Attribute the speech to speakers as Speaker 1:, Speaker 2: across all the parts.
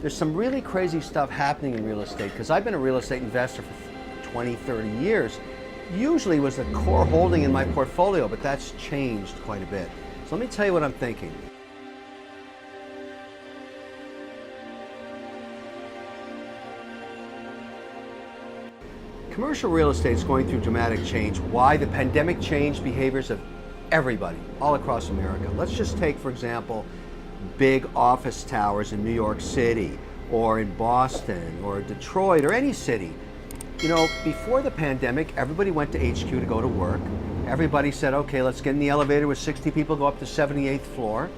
Speaker 1: There's some really crazy stuff happening in real estate because I've been a real estate investor for 20, 30 years. Usually was a core holding in my portfolio, but that's changed quite a bit. So let me tell you what I'm thinking. Commercial real estate is going through dramatic change. Why? The pandemic changed behaviors of everybody all across America. Let's just take, for example, big office towers in New York City or in Boston or Detroit or any city. You know, before the pandemic, everybody went to HQ to go to work. Everybody said, okay, let's get in the elevator with 60 people, go up to 78th floor.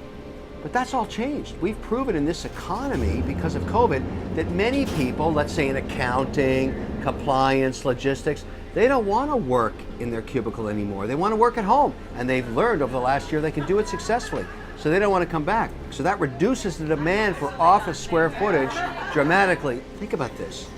Speaker 1: But that's all changed. We've proven in this economy, because of COVID, that many people, let's say in accounting, compliance, logistics, they don't want to work in their cubicle anymore. They want to work at home. And they've learned over the last year they can do it successfully. So they don't want to come back. So that reduces the demand for office square footage dramatically. Think about this.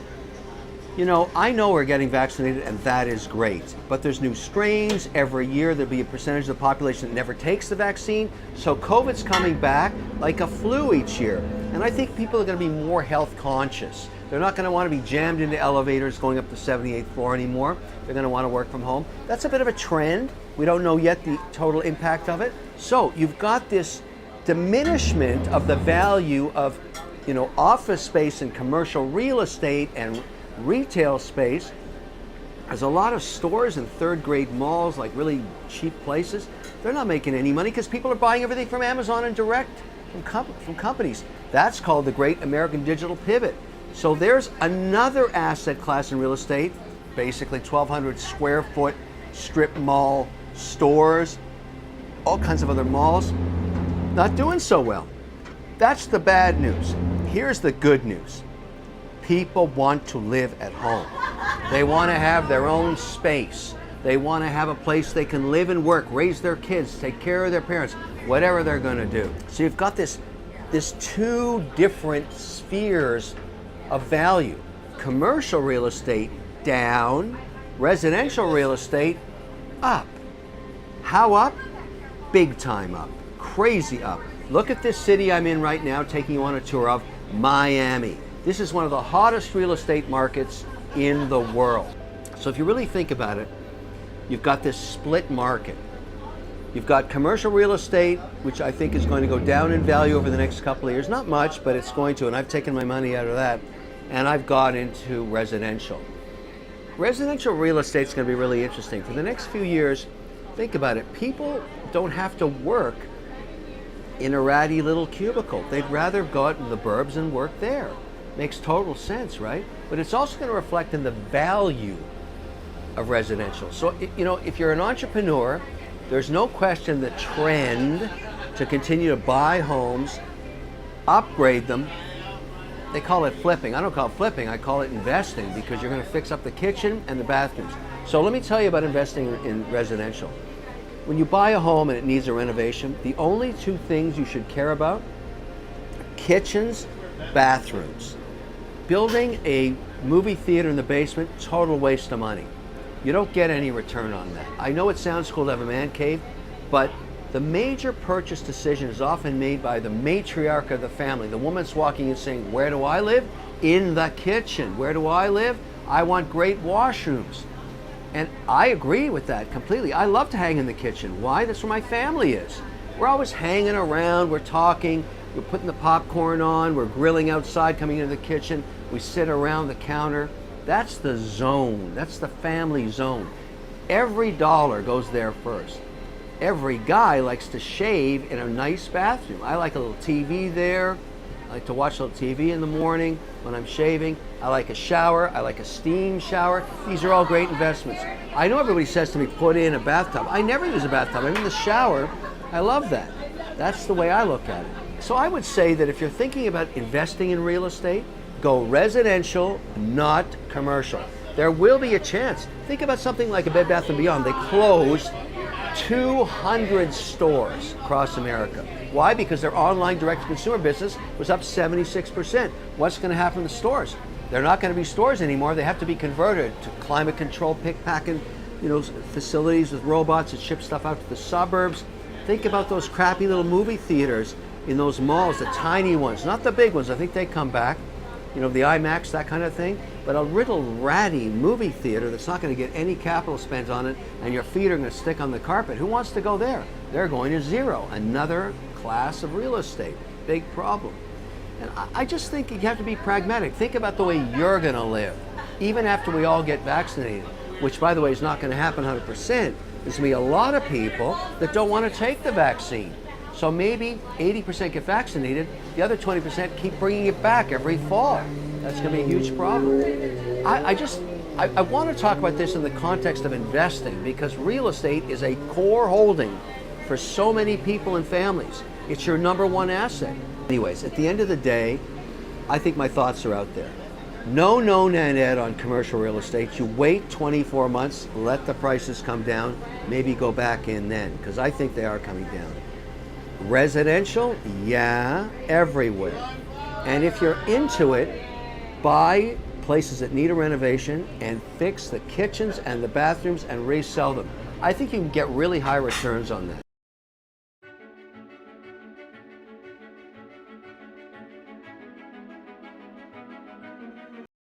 Speaker 1: You know, I know we're getting vaccinated and that is great, but there's new strains. Every year there'll be a percentage of the population that never takes the vaccine. So COVID's coming back like a flu each year. And I think people are going to be more health conscious. They're not going to want to be jammed into elevators going up to 78th floor anymore. They're going to want to work from home. That's a bit of a trend. We don't know yet the total impact of it. So you've got this diminishment of the value of, you know, office space and commercial real estate and retail space. There's a lot of stores in third-grade malls, like really cheap places. They're not making any money because people are buying everything from Amazon and direct from companies. That's called the Great American Digital Pivot. So there's another asset class in real estate, basically 1,200 square foot strip mall stores, all kinds of other malls, not doing so well. That's the bad news. Here's the good news. People want to live at home. They want to have their own space. They want to have a place they can live and work, raise their kids, take care of their parents, whatever they're going to do. So you've got this two different spheres of value. Commercial real estate down, residential real estate up. How up? Big time up, crazy up. Look at this city I'm in right now, taking you on a tour of, Miami. This is one of the hottest real estate markets in the world. So if you really think about it, you've got this split market. You've got commercial real estate, which I think is going to go down in value over the next couple of years. Not much, but it's going to, and I've taken my money out of that, and I've got into residential. Residential real estate is going to be really interesting. For the next few years, think about it. People don't have to work in a ratty little cubicle. They'd rather go out in the burbs and work there. Makes total sense, right? But it's also going to reflect in the value of residential. So, you know, if you're an entrepreneur, there's no question the trend to continue to buy homes, upgrade them. They call it flipping. I don't call it flipping, I call it investing, because you're going to fix up the kitchen and the bathrooms. So let me tell you about investing in residential. When you buy a home and it needs a renovation, the only two things you should care about: kitchens, bathrooms. Building a movie theater in the basement, total waste of money. You don't get any return on that. I know it sounds cool to have a man cave, but the major purchase decision is often made by the matriarch of the family. The woman's walking in saying, where do I live? In the kitchen. Where do I live? I want great washrooms. And I agree with that completely. I love to hang in the kitchen. Why? That's where my family is. We're always hanging around, we're talking, we're putting the popcorn on, we're grilling outside, coming into the kitchen, we sit around the counter. That's the zone, that's the family zone. Every dollar goes there first. Every guy likes to shave in a nice bathroom. I like a little TV there. I like to watch a little TV in the morning when I'm shaving. I like a shower, I like a steam shower. These are all great investments. I know everybody says to me, put in a bathtub. I never use a bathtub, I'm in the shower. I love that. That's the way I look at it. So I would say that if you're thinking about investing in real estate, go residential, not commercial. There will be a chance. Think about something like a Bed Bath & Beyond. They closed 200 stores across America. Why? Because their online direct-to-consumer business was up 76%. What's going to happen to the stores? They're not going to be stores anymore. They have to be converted to climate control, pick, pack, and facilities with robots that ship stuff out to the suburbs. Think about those crappy little movie theaters in those malls, the tiny ones, not the big ones. I think they come back, you know, the IMAX, that kind of thing. But a little ratty movie theater that's not going to get any capital spent on it, and your feet are going to stick on the carpet. Who wants to go there? They're going to zero. Another class of real estate. Big problem. And I just think you have to be pragmatic. Think about the way you're going to live, even after we all get vaccinated, which, by the way, is not going to happen 100%. There's going to be a lot of people that don't want to take the vaccine. So maybe 80% get vaccinated, the other 20% keep bringing it back every fall. That's going to be a huge problem. I want to talk about this in the context of investing, because real estate is a core holding for so many people and families. It's your number one asset. Anyways, at the end of the day, I think my thoughts are out there. No, Ned on commercial real estate. You wait 24 months, let the prices come down, maybe go back in then, because I think they are coming down. Residential, yeah, everywhere. And if you're into it, buy places that need a renovation and fix the kitchens and the bathrooms and resell them. I think you can get really high returns on that.